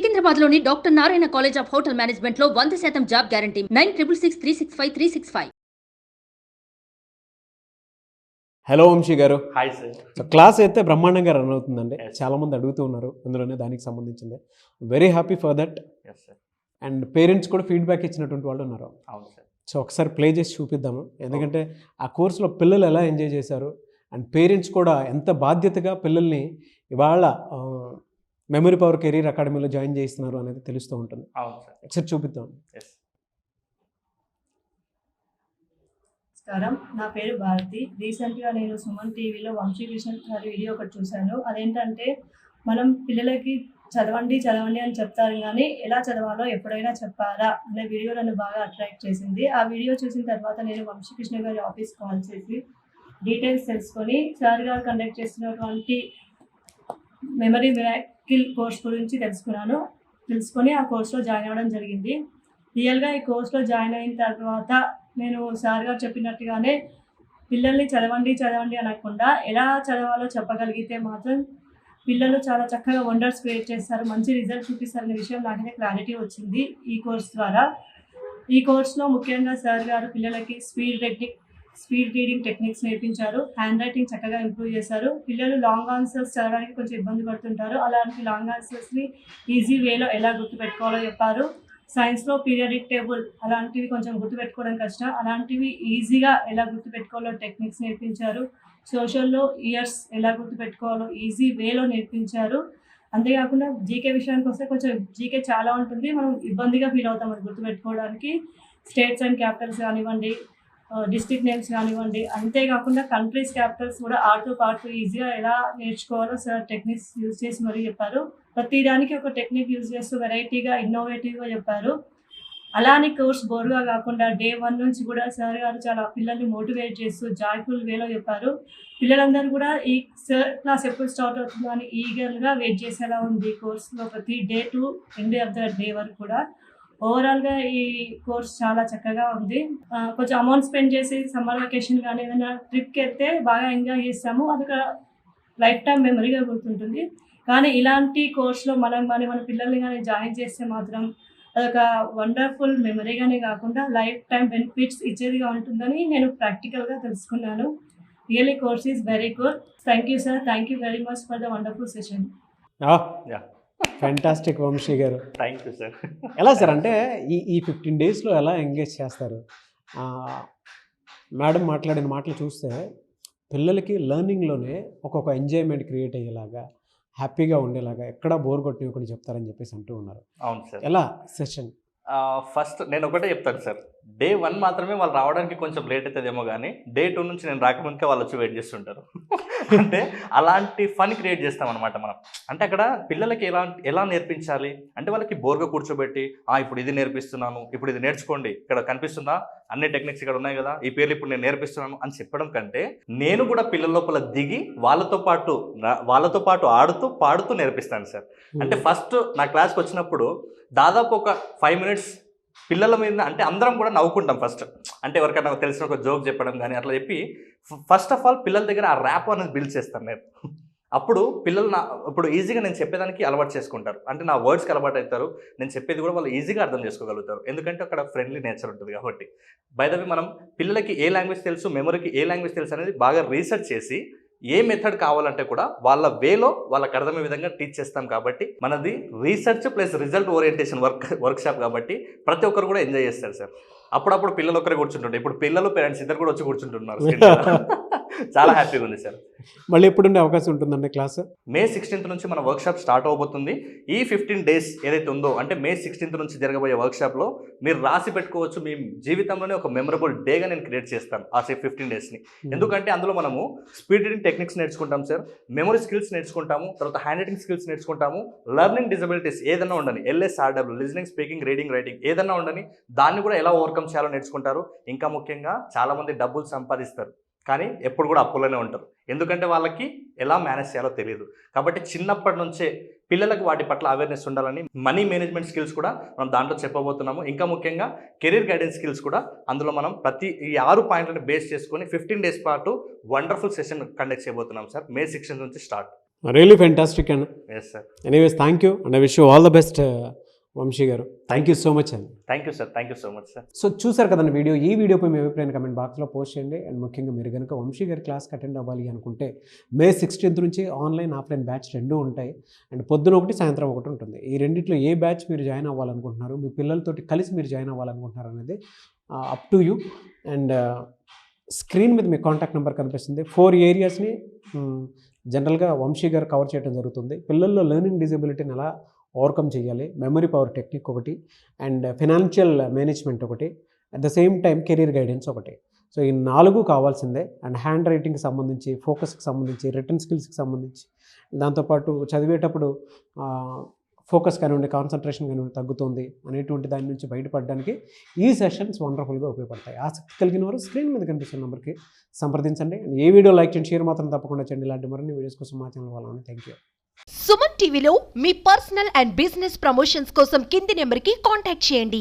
సికింద్రాబాద్లోని doctor Narayana college of hotel మేనేజ్మెంట్లో 100% job guarantee 966365 hello Vamsi గారు. Hi sir. So class అయితే బ్రహ్మాండంగా రన్ అవుతుందండి. Yes. చాలామంది అడుగుతూ ఉన్నారు అందులోనే దానికి సంబంధించింది. Very happy for that. Yes sir. And parents కూడా ఫీడ్బ్యాక్ ఇచ్చినటువంటి వాళ్ళు ఉన్నారు. అవును సార్. సో ఒకసారి ప్లే చేసి చూపిద్దాము, ఎందుకంటే ఆ కోర్సులో పిల్లలు ఎలా ఎంజాయ్ చేశారు అండ్ పేరెంట్స్ కూడా ఎంత బాధ్యతగా పిల్లల్ని ఇవాళ మెమరీ పవర్ కెరీర్ అకాడమీలో జాయిన్ చేయిస్తున్నారు అనేది తెలుస్తూ ఉంటుంది. అవును సార్. ఒకసారి చూపిద్దాం. ఎస్. నమస్కారం, నా పేరు భారతి. రీసెంట్గా నేను సుమన్ టీవీలో వంశీకృష్ణ గారి వీడియో ఒకటి చూశాను. అదేంటంటే మనం పిల్లలకి చదవండి చదవండి అని చెప్తారు, కానీ ఎలా చదవాలో ఎప్పుడైనా చెప్పారా అనే వీడియో నన్ను బాగా అట్రాక్ట్ చేసింది. ఆ వీడియో చూసిన తర్వాత నేను వంశీకృష్ణ గారి ఆఫీస్ కాల్ చేసి డీటెయిల్స్ తెలుసుకొని సార్ గారు కండక్ట్ చేస్తున్నటువంటి మెమరీ మిరాకిల్ కోర్స్ గురించి తెలుసుకొని ఆ కోర్సులో జాయిన్ అవ్వడం జరిగింది. రియల్గా ఈ కోర్సులో జాయిన్ అయిన తర్వాత నేను సార్ గారు చెప్పినట్టుగానే పిల్లల్ని చదవండి చదవండి అనకుండా ఎలా చదవాలో చెప్పగలిగితే మాత్రం పిల్లలు చాలా చక్కగా వండర్స్ క్రియేట్ చేస్తారు, మంచి రిజల్ట్ చూపిస్తారనే విషయం నాకైతే క్లారిటీ వచ్చింది ఈ కోర్స్ ద్వారా. ఈ కోర్సులో ముఖ్యంగా సార్ గారు పిల్లలకి స్పీడ్ రీడింగ్ టెక్నిక్స్ నేర్పించారు. హ్యాండ్ రైటింగ్ చక్కగా ఇంప్రూవ్ చేశారు. పిల్లలు లాంగ్ ఆన్సర్స్ చదవడానికి కొంచెం ఇబ్బంది పడుతుంటారు, అలాంటి లాంగ్ ఆన్సర్స్ని ఈజీ వేలో ఎలా గుర్తుపెట్టుకోవాలో చెప్పారు. సైన్స్లో పీరియాడిక్ టేబుల్ అలాంటివి కొంచెం గుర్తుపెట్టుకోవడం కష్టం, అలాంటివి ఈజీగా ఎలా గుర్తుపెట్టుకోవాలో టెక్నిక్స్ నేర్పించారు. సోషల్లో ఇయర్స్ ఎలా గుర్తుపెట్టుకోవాలో ఈజీ వేలో నేర్పించారు. అంతేకాకుండా జీకే విషయానికి వస్తే కొంచెం జీకే చాలా ఉంటుంది, మనం ఇబ్బందిగా ఫీల్ అవుతాం అది గుర్తుపెట్టుకోవడానికి. స్టేట్స్ అండ్ క్యాపిటల్స్ కానివ్వండి, డిస్ట్రిక్ట్ నేమ్స్ కానివ్వండి, అంతేకాకుండా కంట్రీస్ క్యాపిటల్స్ కూడా ఆడుతూ పాడుతూ ఈజీగా ఎలా నేర్చుకోవాలో సార్ టెక్నిక్స్ యూజ్ చేసి మరీ చెప్పారు. ప్రతి దానికి ఒక టెక్నిక్ యూజ్ చేస్తూ వెరైటీగా ఇన్నోవేటివ్గా చెప్పారు. అలానే కోర్స్ బోర్గా కాకుండా డే 1 నుంచి కూడా సార్ గారు చాలా పిల్లల్ని మోటివేట్ చేస్తూ జాయ్ఫుల్ వేలో చెప్పారు. పిల్లలందరూ కూడా ఈ సార్ క్లాస్ ఎప్పుడు స్టార్ట్ అవుతుందో అని ఈగర్గా వెయిట్ చేసేలా ఉంది కోర్సులో ప్రతి day to end of the day వరకు కూడా. ఓవరాల్గా ఈ కోర్స్ చాలా చక్కగా ఉంది. కొంచెం అమౌంట్ స్పెండ్ చేసి సమ్మర్ వెకేషన్ కానీ ఏదైనా ట్రిప్కి వెళ్తే బాగా ఎంజాయ్ చేస్తాము, అది ఒక లైఫ్ టైం మెమరీగా గుర్తుంటుంది. కానీ ఇలాంటి కోర్సులో మనం కానీ మన పిల్లల్ని కానీ జాయిన్ చేస్తే మాత్రం అదొక వండర్ఫుల్ మెమరీగానే కాకుండా లైఫ్ టైం బెనిఫిట్స్ ఇచ్చేదిగా ఉంటుందని నేను ప్రాక్టికల్గా తెలుసుకున్నాను. Really course is very good. Thank you sir, thank you very much for the wonderful session. Fantastic Vamsi garu. Thank you sir. ఎలా సార్ అంటే ఈ 15 డేస్లో ఎలా ఎంగేజ్ చేస్తారు? మేడం మాట్లాడిన మాటలు చూస్తే పిల్లలకి లెర్నింగ్లోనే ఒక్కొక్క ఎంజాయ్మెంట్ క్రియేట్ అయ్యేలాగా, హ్యాపీగా ఉండేలాగా, ఎక్కడా బోర్ కొట్టినప్పుడు చెప్తారని చెప్పేసి అంటూ ఉన్నారు. అవును సార్. ఎలా సెషన్? ఫస్ట్ నేను ఒకటే చెప్తాను సార్, డే 1 మాత్రమే వాళ్ళు రావడానికి కొంచెం లేట్ అవుతుందేమో, కానీ డే 2 నుంచి నేను రాకముందుకే వాళ్ళు వచ్చి వెయిట్ చేస్తుంటారు. అంటే అలాంటి ఫన్ క్రియేట్ చేస్తామన్నమాట మనం. అంటే అక్కడ పిల్లలకి ఎలా నేర్పించాలి అంటే వాళ్ళకి బోర్గా కూర్చోబెట్టి ఇప్పుడు ఇది నేర్పిస్తున్నాను, ఇప్పుడు ఇది నేర్చుకోండి, ఇక్కడ కనిపిస్తుందా అన్ని టెక్నిక్స్ ఇక్కడ ఉన్నాయి కదా, ఈ పేర్లు ఇప్పుడు నేను నేర్పిస్తున్నాను అని చెప్పడం కంటే నేను కూడా పిల్లల లోపల దిగి వాళ్ళతో పాటు ఆడుతూ పాడుతూ నేర్పిస్తాను సార్. అంటే ఫస్ట్ నా క్లాస్కి వచ్చినప్పుడు దాదాపు ఒక 5 minutes పిల్లల మీద, అంటే అందరం కూడా నవ్వుకుంటాం ఫస్ట్. అంటే ఎవరికైనా తెలిసిన ఒక జోక్ చెప్పడం కానీ అట్లా చెప్పి ఫస్ట్ ఆఫ్ ఆల్ పిల్లల దగ్గర ఆ ర్యాప్ అనేది బిల్డ్ చేస్తాను నేను. అప్పుడు పిల్లలు ఇప్పుడు ఈజీగా నేను చెప్పేదానికి అలవాటు చేసుకుంటారు, అంటే నా వర్డ్స్కి అలవాటు అవుతారు, నేను చెప్పేది కూడా వాళ్ళు ఈజీగా అర్థం చేసుకోగలుగుతారు, ఎందుకంటే అక్కడ ఫ్రెండ్లీ నేచర్ ఉంటుంది కాబట్టి. బై ద వే మనం పిల్లలకి ఏ లాంగ్వేజ్ తెలుసు, మెమరీకి ఏ లాంగ్వేజ్ తెలుసు అనేది బాగా రీసెర్చ్ చేసి ఏ మెథడ్ కావాలంటే కూడా వాళ్ళ వేలో వాళ్ళకి అర్థమయ్యే విధంగా టీచ్ చేస్తాం. కాబట్టి మనది research plus result orientation workshop కాబట్టి ప్రతి ఒక్కరు కూడా ఎంజాయ్ చేస్తారు సార్. అప్పుడప్పుడు పిల్లలు ఒక్కరే కూర్చుంటుండే, ఇప్పుడు పిల్లలు పేరెంట్స్ ఇద్దరు కూడా వచ్చి కూర్చుంటున్నారు. చాలా హ్యాపీగా ఉంది సార్. మళ్ళీ ఎప్పుడు ఉండే అవకాశం ఉంటుందండి క్లాస్? May 16th నుంచి మన వర్క్షాప్ స్టార్ట్ అవబోతుంది. ఈ 15 days ఏదైతే ఉందో, అంటే May 16th నుంచి జరగబోయే వర్క్షాప్లో మీరు రాసి పెట్టుకోవచ్చు, మీ జీవితంలోనే ఒక మెమరబుల్ డేగా నేను క్రియేట్ చేస్తాను ఆ 15 daysని. ఎందుకంటే అందులో మనము స్పీడ్ రీడింగ్ టెక్నిక్స్ నేర్చుకుంటాం సార్, మెమరీ స్కిల్స్ నేర్చుకుంటాము, తర్వాత హ్యాండ్ రైటింగ్ స్కిల్స్ నేర్చుకుంటాము, లెర్నింగ్ డిజబిలిటీస్ ఏదైనా ఉండని, LSRW listening, speaking, reading, writing ఏదైనా ఉండని దాన్ని కూడా ఎలా ఓవర్కమ్ చేయాలో నేర్చుకుంటారు. ఇంకా ముఖ్యంగా చాలామంది డబ్బులు సంపాదిస్తారు కానీ ఎప్పుడు కూడా అప్పులోనే ఉంటారు, ఎందుకంటే వాళ్ళకి ఎలా మేనేజ్ చేయాలో తెలియదు. కాబట్టి చిన్నప్పటి నుంచే పిల్లలకు వాటి పట్ల అవేర్నెస్ ఉండాలని మనీ మేనేజ్మెంట్ స్కిల్స్ కూడా మనం దాంట్లో చెప్పబోతున్నాము. ఇంకా ముఖ్యంగా కెరీర్ గైడెన్స్ స్కిల్స్ కూడా అందులో మనం ప్రతి ఈ 6 పాయింట్లను బేస్ చేసుకొని 15 days పాటు వండర్ఫుల్ సెషన్ కండక్ట్ చేయబోతున్నాం సార్. May 16 నుంచి start. Really fantastic and yes sir. Anyways thank you and I wish you all the best Vamsi garu. Thank you so much అండి. Thank you sir, thank you so much sir. So చూసారు కదండి video. ఈ వీడియోపై మీ అభిప్రాయం comment బాక్స్లో post చేయండి. And ముఖ్యంగా మీరు కనుక వంశీ గారి క్లాస్కి అటెండ్ అవ్వాలి అనుకుంటే May 16th నుంచి ఆన్లైన్ ఆఫ్లైన్ బ్యాచ్ రెండూ ఉంటాయి. అండ్ పొద్దున ఒకటి సాయంత్రం ఒకటి ఉంటుంది. ఈ రెండిట్లో ఏ బ్యాచ్ మీరు జాయిన్ అవ్వాలనుకుంటున్నారు, మీ పిల్లలతోటి కలిసి మీరు జాయిన్ అవ్వాలనుకుంటున్నారు అనేది up to you. And screen మీద మీ కాంటాక్ట్ నెంబర్ కనిపిస్తుంది. 4 ఏరియాస్ని జనరల్గా వంశీ గారు కవర్ చేయడం జరుగుతుంది. పిల్లల్లో లెర్నింగ్ డిజబిలిటీని ఎలా ఓవర్కమ్ చేయాలి, మెమరీ పవర్ టెక్నిక్ ఒకటి, అండ్ ఫినాన్షియల్ మేనేజ్మెంట్ ఒకటి, at the same time career guidance ఒకటి. సో ఈ 4 కావాల్సిందే. అండ్ హ్యాండ్ రైటింగ్కి సంబంధించి, ఫోకస్కి సంబంధించి, రిటర్న్ స్కిల్స్కి సంబంధించి, దాంతోపాటు చదివేటప్పుడు ఫోకస్ కానివ్వండి, కాన్సన్ట్రేషన్ కానివ్వండి తగ్గుతుంది అనేటువంటి దాని నుంచి బయటపడడానికి ఈ సెషన్స్ వండర్ఫుల్గా ఉపయోగపడతాయి. ఆసక్తి కలిగిన వారు స్క్రీన్ మీద కనిపిస్తున్న నెంబర్కి సంప్రదించండి. ఏ వీడియో లైక్ చేయండి, షేర్ మాత్రం తప్పకుండా చేయండి. ఇలాంటి మరిన్ని వీడియోస్ కోసం మా ఛానల్ వాళ్ళని థ్యాంక్ యూ. సుమన్ టీవీలో మీ పర్సనల్ అండ్ బిజినెస్ ప్రమోషన్స్ కోసం కింది నెంబర్కి కాంటాక్ట్ చేయండి.